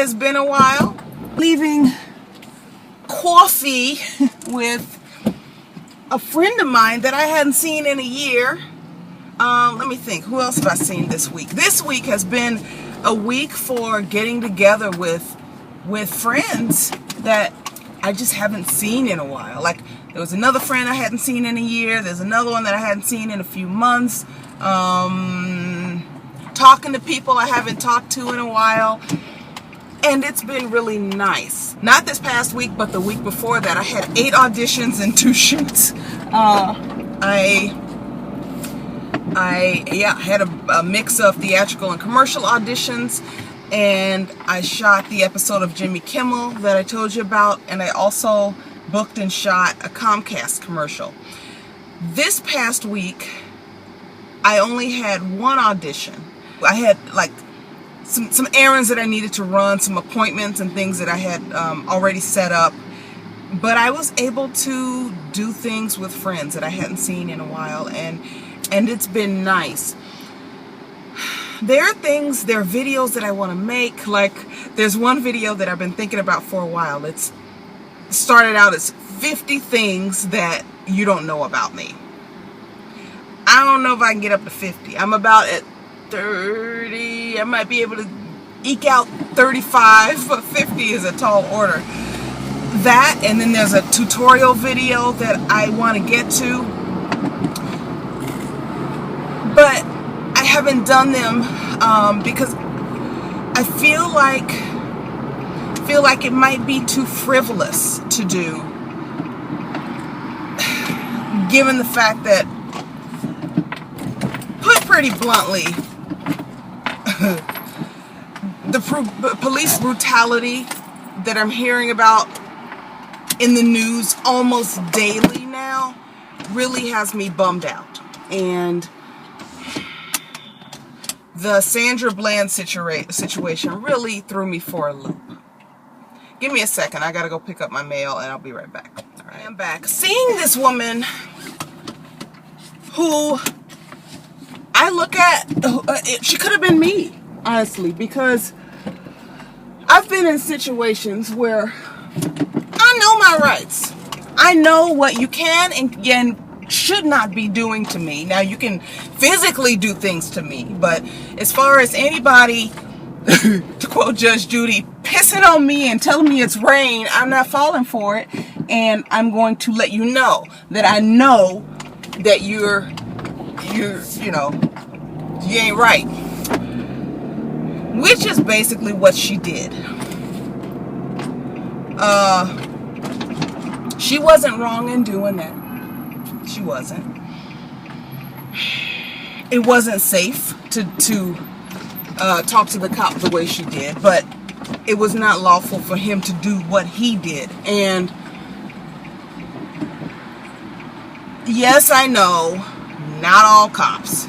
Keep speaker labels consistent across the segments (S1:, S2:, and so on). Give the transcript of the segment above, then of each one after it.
S1: has been a while. Leaving coffee with a friend of mine that I hadn't seen in a year. Let me think. Who else have I seen this week? This week has been a week for getting together with friends that I just haven't seen in a while. Like, there was another friend I hadn't seen in a year. There's another one that I hadn't seen in a few months. Talking to people I haven't talked to in a while. And it's been really nice. Not this past week, but the week before that. I had 8 auditions and 2 shoots. I had a mix of theatrical and commercial auditions. And I shot the episode of Jimmy Kimmel that I told you about. And I also booked and shot a Comcast commercial. This past week, I only had 1 audition. I had like some errands that I needed to run, some appointments and things that I had already set up. But I was able to do things with friends that I hadn't seen in a while, and it's been nice. There are videos that I want to make. Like, there's one video that I've been thinking about for a while. It's started out as 50 things that you don't know about me. I don't know if I can get up to 50. I'm about at 30. I might be able to eke out 35, but 50 is a tall order. That, and then there's a tutorial video that I want to get to, but I haven't done them because I feel like it might be too frivolous to do, given the fact that, put pretty bluntly, the police brutality that I'm hearing about in the news almost daily now really has me bummed out. And the Sandra Bland situation really threw me for a loop. Give me a second. I gotta go pick up my mail and I'll be right back. All right, I'm back. Seeing this woman who I look at, she could have been me, honestly, because I've been in situations where I know my rights. I know what you can and should not be doing to me. Now, you can physically do things to me, but as far as anybody, to quote Judge Judy, pissing on me and telling me it's rain, I'm not falling for it, and I'm going to let you know that I know that you ain't right. Which is basically what she did. She wasn't wrong in doing that. She wasn't. It wasn't safe to talk to the cop the way she did, but it was not lawful for him to do what he did. And yes, I know, not all cops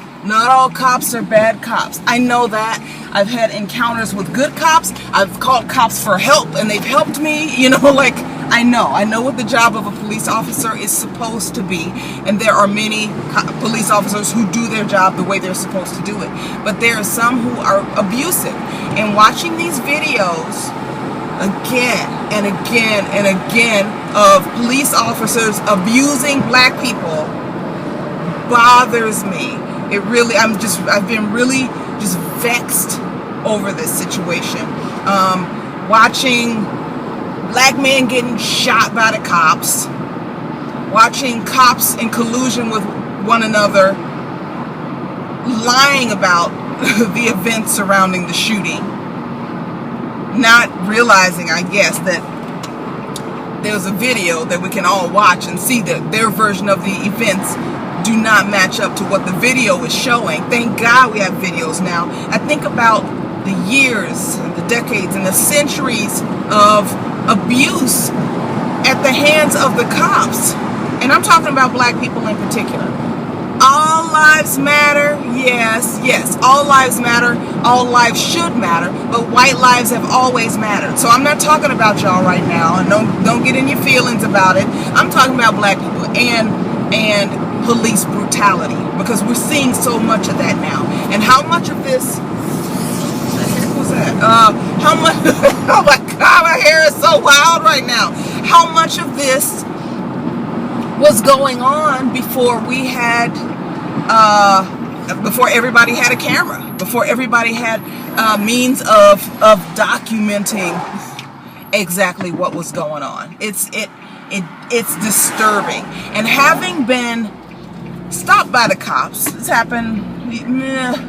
S1: are bad cops. I know that. I've had encounters with good cops. I've called cops for help and they've helped me. I know what the job of a police officer is supposed to be. And there are many police officers who do their job the way they're supposed to do it. But there are some who are abusive. And watching these videos again and again and again of police officers abusing black people bothers me. It really, I've been really just vexed over this situation. Watching black men getting shot by the cops, watching cops in collusion with one another, lying about the events surrounding the shooting, not realizing, I guess, that there's a video that we can all watch and see that their version of the events do not match up to what the video is showing. Thank God we have videos now. I think about the years, and the decades, and the centuries of abuse at the hands of the cops. And I'm talking about black people in particular. All lives matter. Yes. All lives matter. All lives should matter. But white lives have always mattered. So I'm not talking about y'all right now. And don't get in your feelings about it. I'm talking about black people and police brutality. Because we're seeing so much of that now. And how much of this... Here goes that? How much? Oh my God, my hair is so wild right now. How much of this was going on before we had, before everybody had a camera, before everybody had means of documenting exactly what was going on? It's disturbing. And having been stopped by the cops, this happened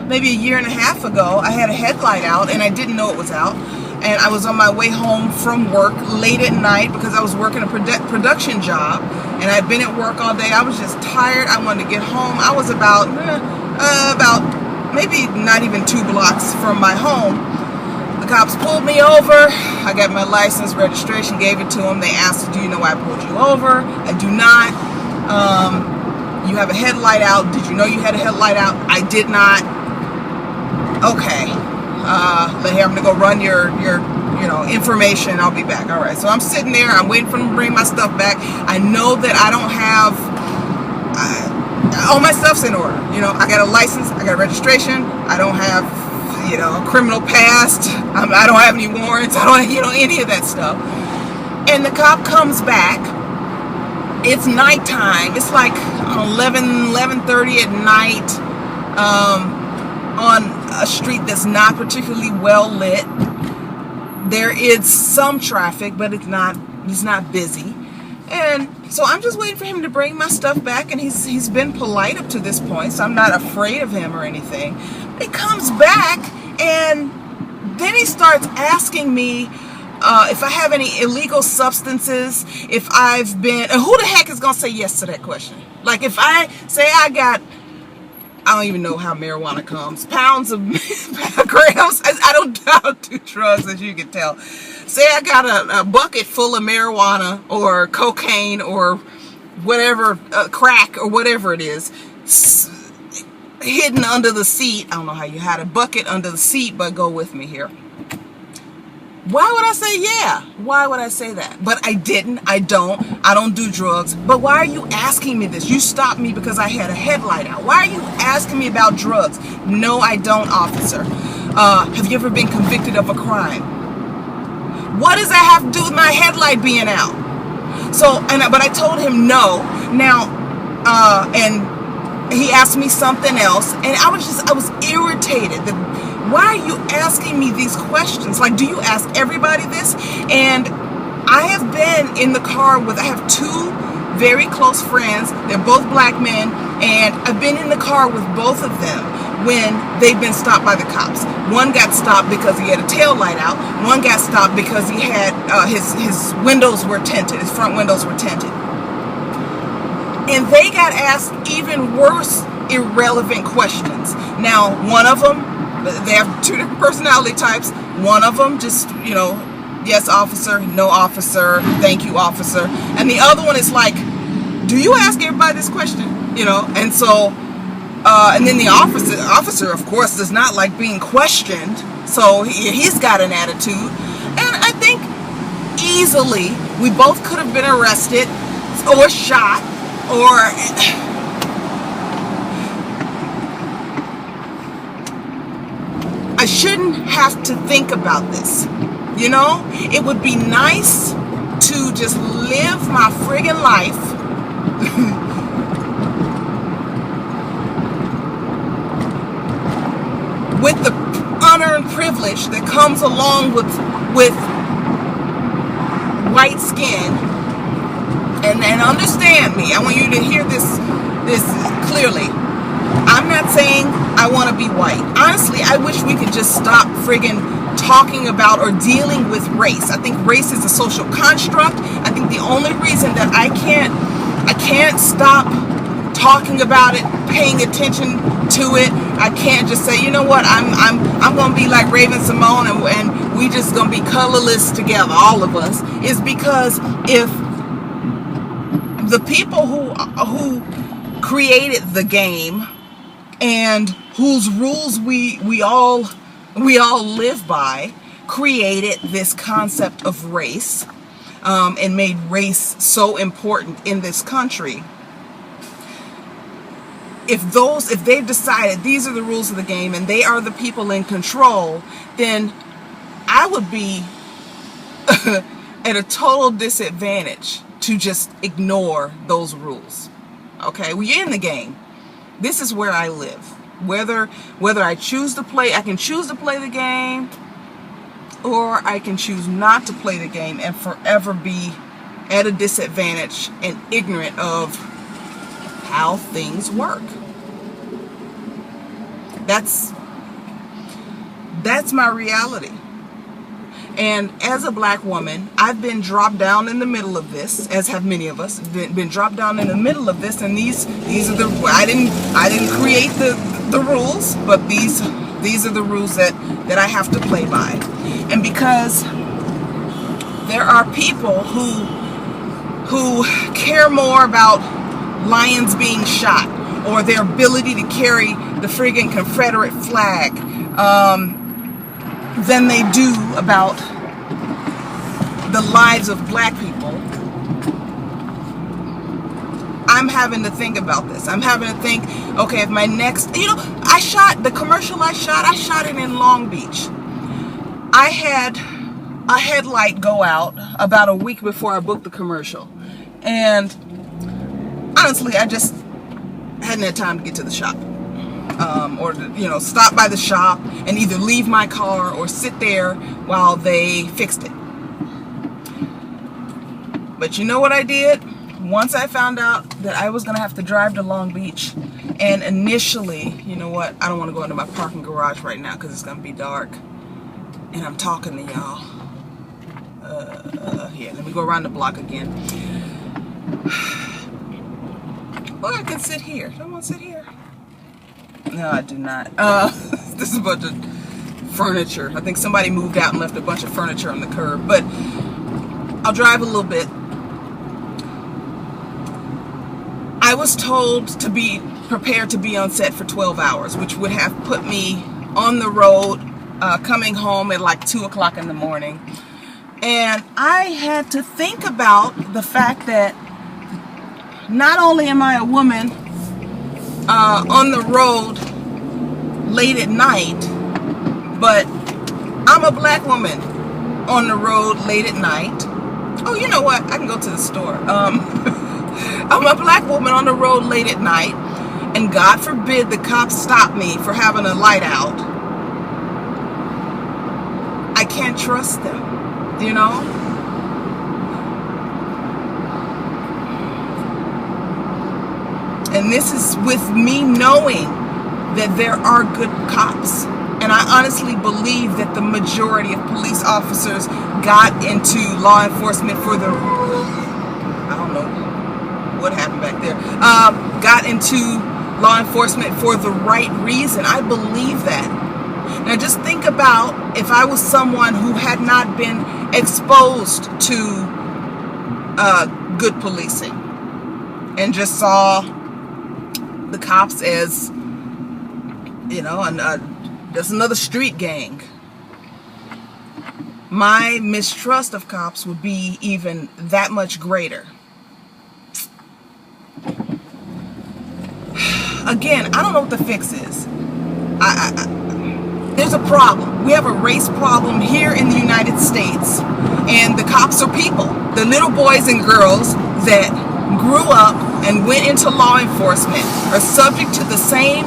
S1: maybe a year and a half ago. I had a headlight out and I didn't know it was out, and I was on my way home from work late at night because I was working a production job, and I'd been at work all day. I was just tired. I wanted to get home. I was about maybe not even 2 blocks from my home. The cops pulled me over. I got my license, registration, gave it to them. They asked, do you know why I pulled you over? I do not. You have a headlight out. Did you know you had a headlight out? I did not. Okay. I'm gonna go run your information. I'll be back. All right. So I'm sitting there. I'm waiting for them to bring my stuff back. I know that I don't have all my stuff's in order. I got a license. I got a registration. I don't have a criminal past. I don't have any warrants. I don't any of that stuff. And the cop comes back. It's nighttime. It's like 11:30 at night, on a street that's not particularly well lit. There is some traffic, but it's not busy. And so I'm just waiting for him to bring my stuff back, and he's been polite up to this point, so I'm not afraid of him or anything. He comes back, and then he starts asking me if I have any illegal substances, if I've been, and who the heck is going to say yes to that question? Like, if I say I don't even know how marijuana comes, pounds of grams, I don't do drugs, as you can tell. Say I got a bucket full of marijuana or cocaine or whatever, crack or whatever it is, hidden under the seat. I don't know how you had a bucket under the seat, but go with me here. Why would I say yeah? Why would I say that? But I didn't. I don't do drugs. But why are you asking me this? You stopped me because I had a headlight out. Why are you asking me about drugs? No, I don't, officer. Have you ever been convicted of a crime? What does that have to do with my headlight being out? So, but I told him no. Now, and he asked me something else, and I was irritated that, why are you asking me these questions? Like, do you ask everybody this? And I have been in the car I have 2 very close friends. They're both black men, and I've been in the car with both of them when they've been stopped by the cops. One got stopped because he had a tail light out. One got stopped because he had his windows were tinted. His front windows were tinted. And they got asked even worse, irrelevant questions. Now, one of them, they have 2 different personality types. One of them just, yes, officer, no, officer, thank you, officer. And the other one is like, do you ask everybody this question? And so, and then the officer, of course, does not like being questioned. So he's got an attitude. And I think easily we both could have been arrested or shot or... I shouldn't have to think about this. It would be nice to just live my friggin' life with the unearned privilege that comes along with white skin. And understand me. I want you to hear this clearly. I'm not saying I want to be white. Honestly, I wish we could just stop friggin' talking about or dealing with race. I think race is a social construct. I think the only reason that I can't stop talking about it, paying attention to it, I can't just say, you know what, I'm gonna be like Raven Simone and we just gonna be colorless together, all of us, is because if the people who created the game and whose rules we all live by created this concept of race, and made race so important in this country. If they've decided these are the rules of the game and they are the people in control, then would be at a total disadvantage to just ignore those rules. Okay, we're in the game. This is where I live. Whether I choose to play, I can choose to play the game, or I can choose not to play the game and forever be at a disadvantage and ignorant of how things work. That's my reality. And as a black woman, I've been dropped down in the middle of this, as have many of us, been dropped down in the middle of this, and these are the, I didn't create the rules, but these are the rules that I have to play by. And because there are people who care more about lions being shot or their ability to carry the friggin' Confederate flag than they do about the lives of black people, I'm having to think about this. I'm having to think, okay, if my next, I shot it in Long Beach. I had a headlight go out about a week before I booked the commercial. And honestly, I just hadn't had time to get to the shop. Or to, stop by the shop and either leave my car or sit there while they fixed it. But you know what I did? Once I found out that I was going to have to drive to Long Beach, and initially, you know what? I don't want to go into my parking garage right now because it's going to be dark. And I'm talking to y'all. Yeah, let me go around the block again. Well, I can sit here. Do I want to sit here? No, I do not. This is a bunch of furniture. I think somebody moved out and left a bunch of furniture on the curb. But I'll drive a little bit. I was told to be prepared to be on set for 12 hours, which would have put me on the road coming home at like 2 o'clock in the morning. And I had to think about the fact that not only am I a woman on the road late at night, but I'm a black woman on the road late at night. Oh, you know what? I can go to the store. I'm a black woman on the road late at night, and God forbid the cops stop me for having a light out. I can't trust them, And this is with me knowing that there are good cops. And I honestly believe that the majority of police officers got into law enforcement for the, I don't know what happened back there, got into law enforcement for the right reason. I believe that. Now just think about if I was someone who had not been exposed to good policing and just saw the cops as, just another street gang. My mistrust of cops would be even that much greater. Again, I don't know what the fix is. There's a problem. We have a race problem here in the United States, and the cops are people. The little boys and girls that grew up and went into law enforcement are subject to the same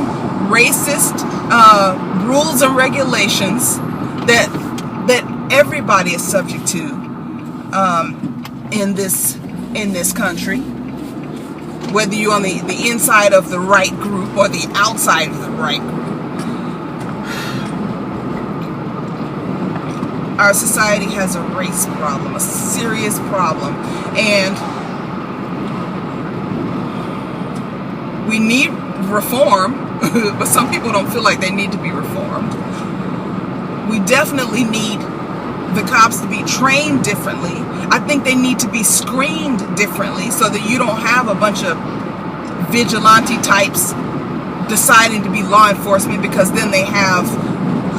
S1: racist rules and regulations that everybody is subject to in this country, whether you're on the inside of the right group or the outside of the right group. Our society has a race problem, a serious problem, and we need reform, but some people don't feel like they need to be reformed. We definitely need the cops to be trained differently. I think they need to be screened differently so that you don't have a bunch of vigilante types deciding to be law enforcement because then they have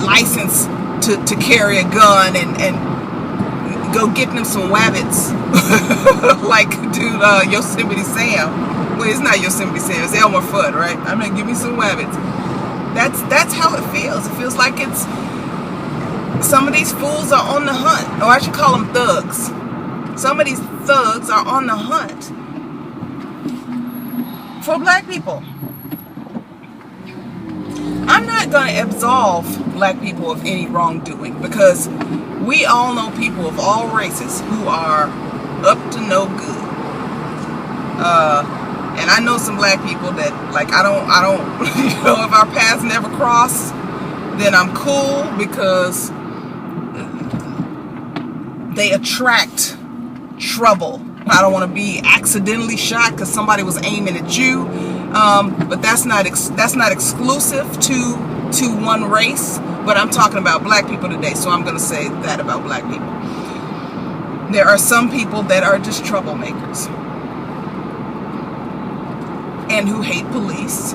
S1: license to carry a gun and go get them some wabbits like dude Yosemite Sam. Well, it's not Yosemite Sam, it's Elmer Fudd, right? I'm gonna give me some wabbits. That's how it feels. It feels like it's Some of these fools are on the hunt, or I should call them thugs. Some of these thugs are on the hunt for black people. I'm not going to absolve black people of any wrongdoing, because we all know people of all races who are up to no good. And I know some black people that, like, I don't, you know, if our paths never cross, then I'm cool, because they attract trouble. I don't want to be accidentally shot because somebody was aiming at you, but that's not exclusive to one race. But I'm talking about black people today, so I'm going to say that about black people. There are some people that are just troublemakers and who hate police,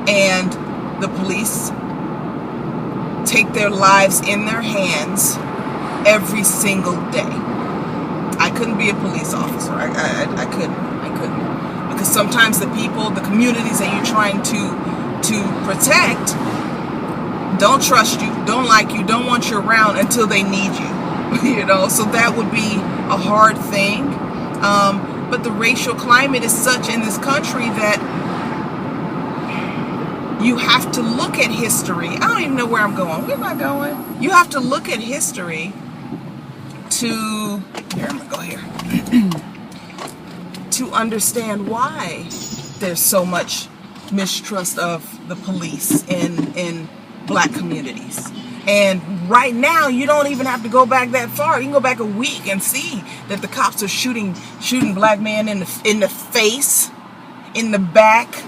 S1: and the police take their lives in their hands every single day. I couldn't be a police officer. I couldn't. Because sometimes the people, the communities that you're trying to protect don't trust you, don't like you, don't want you around until they need you. You know, so that would be a hard thing. But the racial climate is such in this country that you have to look at history. I don't even know where I'm going. Where am I going? You have to look at history to, here, I'm gonna go here, to understand why there's so much mistrust of the police in black communities. And right now, you don't even have to go back that far. You can go back a week and see that the cops are shooting black men in the face, in the back,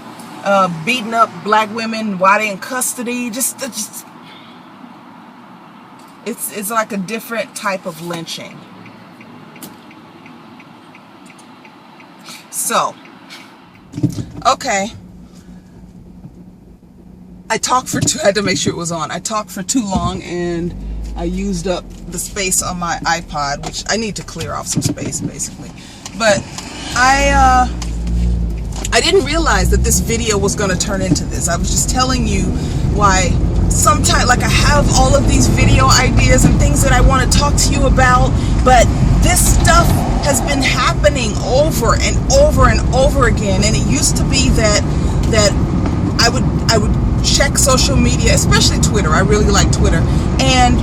S1: beating up black women while they're in custody. Just it's like a different type of lynching. So, okay. I had to make sure it was on. I talked for too long and I used up the space on my iPod, which I need to clear off some space basically. But I didn't realize that this video was going to turn into this. I was just telling you why sometimes, like, I have all of these video ideas and things that I want to talk to you about, but this stuff has been happening over and over and over again. And it used to be that I would check social media, especially Twitter. I really like Twitter, and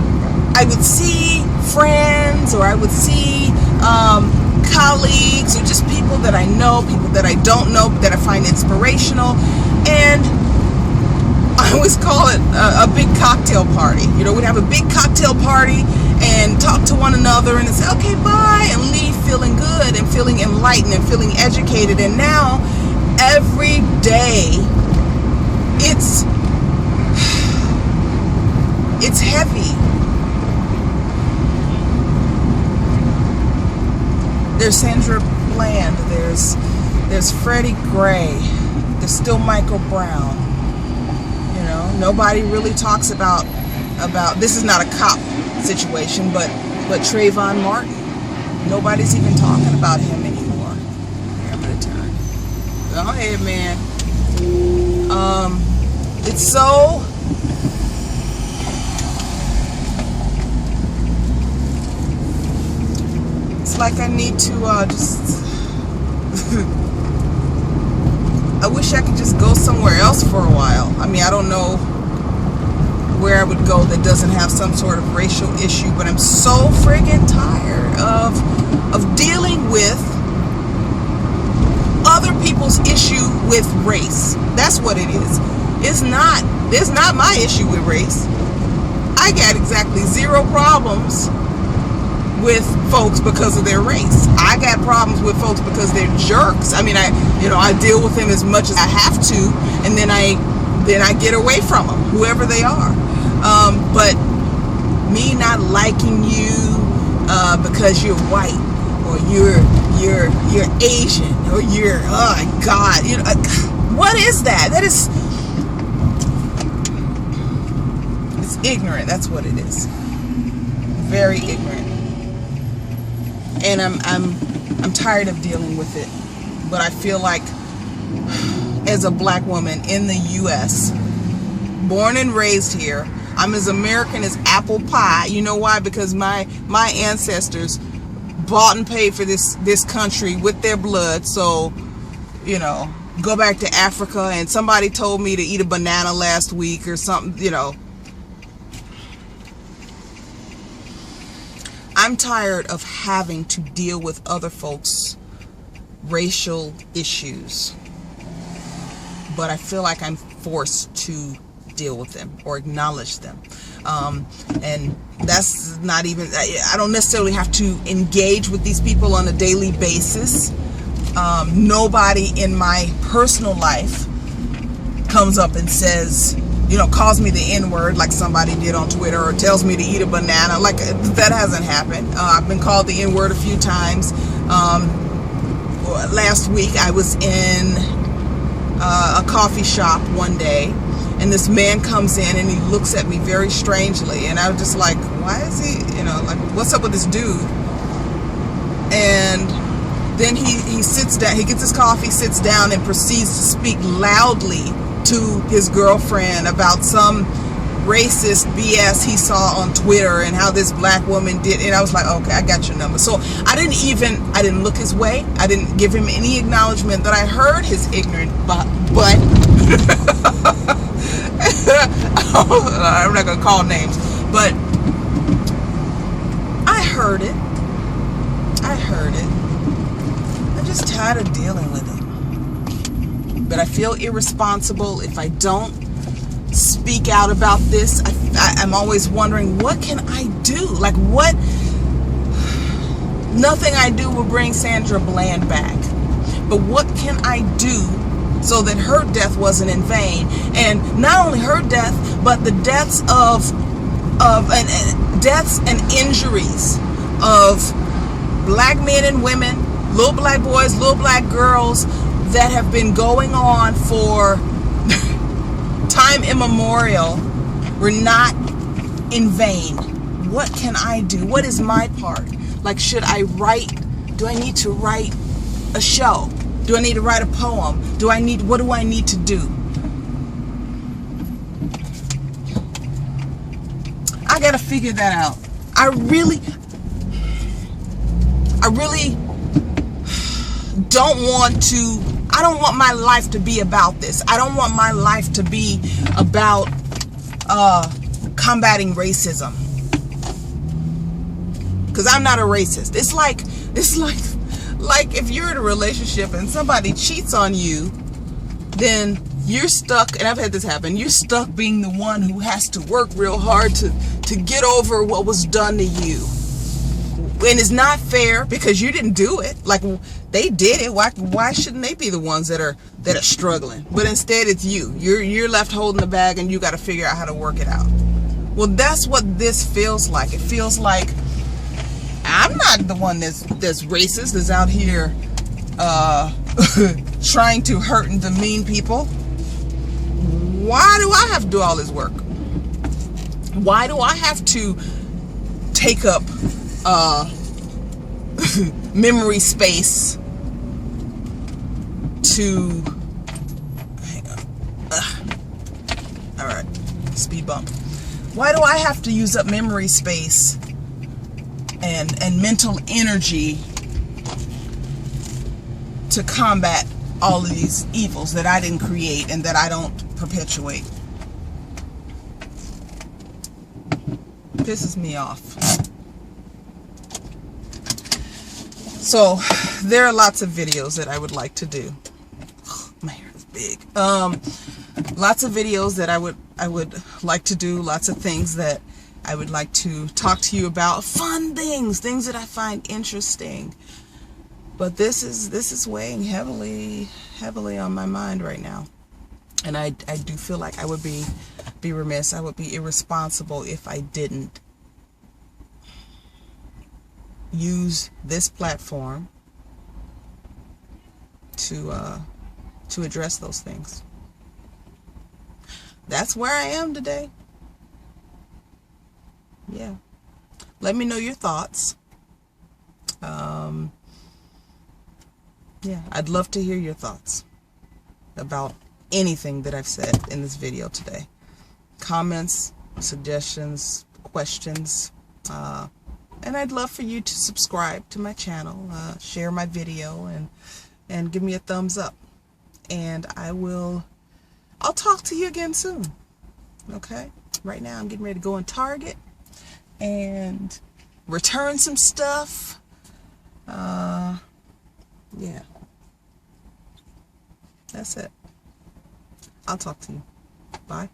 S1: I would see friends, or I would see colleagues, or just people that I know, people that I don't know, that I find inspirational, and I always call it a big cocktail party. You know, we'd have a big cocktail party and talk to one another and say, okay, bye, and leave feeling good and feeling enlightened and feeling educated. And now, every day, it's heavy. There's Sandra Bland, there's Freddie Gray, there's still Michael Brown. You know, nobody really talks about this is not a cop situation, but Trayvon Martin. Nobody's even talking about him anymore. Here, I'm gonna turn. Go ahead, man. It's so it's like I need to just I wish I could just go somewhere else for a while. I mean, I don't know where I would go that doesn't have some sort of racial issue, but I'm so friggin' tired of dealing with other people's issue with race. That's what it is. It's not my issue with race. I got exactly zero problems with folks because of their race. I got problems with folks because they're jerks. I mean, I deal with them as much as I have to, and then I get away from them, whoever they are. But me not liking you because you're white, or you're Asian, or you're, oh my God, you know, what is that? That is, it's ignorant. That's what it is. Very ignorant. And I'm tired of dealing with it. But I feel like, as a black woman in the U.S., born and raised here. I'm as American as apple pie. You know why? Because my ancestors bought and paid for this country with their blood. So, you know, go back to Africa, and somebody told me to eat a banana last week or something, you know. I'm tired of having to deal with other folks' racial issues, but I feel like I'm forced to deal with them or acknowledge them. And that's not even, I don't necessarily have to engage with these people on a daily basis. Nobody in my personal life comes up and says, you know, calls me the N-word like somebody did on Twitter, or tells me to eat a banana. Like, that hasn't happened. I've been called the N-word a few times. Last week I was in a coffee shop one day, and this man comes in and he looks at me very strangely, and I was just like, why is he, you know, like, what's up with this dude? And then he sits down, he gets his coffee, sits down, and proceeds to speak loudly to his girlfriend about some racist BS he saw on Twitter and how this black woman did. And I was like, okay, I got your number. So I didn't look his way. I didn't give him any acknowledgement that I heard his ignorant but I'm not gonna call names, but I heard it. I'm just tired of dealing with it. But I feel irresponsible if I don't speak out about this. I'm always wondering, what can I do? Like, what? Nothing I do will bring Sandra Bland back. But what can I do so that her death wasn't in vain? And not only her death, but the deaths deaths and injuries of black men and women, little black boys, little black girls, that have been going on for time immemorial were not in vain. What can I do? What is my part? Like, should I write? Do I need to write a show? Do I need to write a poem? What do I need to do? I gotta figure that out. I really I don't want my life to be about this. I don't want my life to be about combating racism, because I'm not a racist. It's like if you're in a relationship and somebody cheats on you, then you're stuck, and I've had this happen, you're stuck being the one who has to work real hard to get over what was done to you. And it's not fair, because you didn't do it. Like, they did it. Why shouldn't they be the ones that are struggling? But instead, it's you. You're left holding the bag, and you got to figure out how to work it out. Well, that's what this feels like. It feels like I'm not the one that's racist, that's out here trying to hurt and demean people. Why do I have to do all this work? Why do I have to take up memory space to, hang on, all right, speed bump. Why do I have to use up memory space and mental energy to combat all of these evils that I didn't create and that I don't perpetuate? Pisses me off. So there are lots of videos that I would like to do. Oh, my hair is big. Lots of videos that I would like to do. Lots of things that I would like to talk to you about. Fun things that I find interesting. But this is weighing heavily on my mind right now, and I do feel like I would be remiss. I would be irresponsible if I didn't use this platform to address those things. That's where I am today. Yeah. Let me know your thoughts. Yeah, I'd love to hear your thoughts about anything that I've said in this video today. comments, suggestions, questions. And I'd love for you to subscribe to my channel, share my video, and give me a thumbs up. And I'll talk to you again soon. Okay? Right now I'm getting ready to go in Target and return some stuff. Yeah. That's it. I'll talk to you. Bye.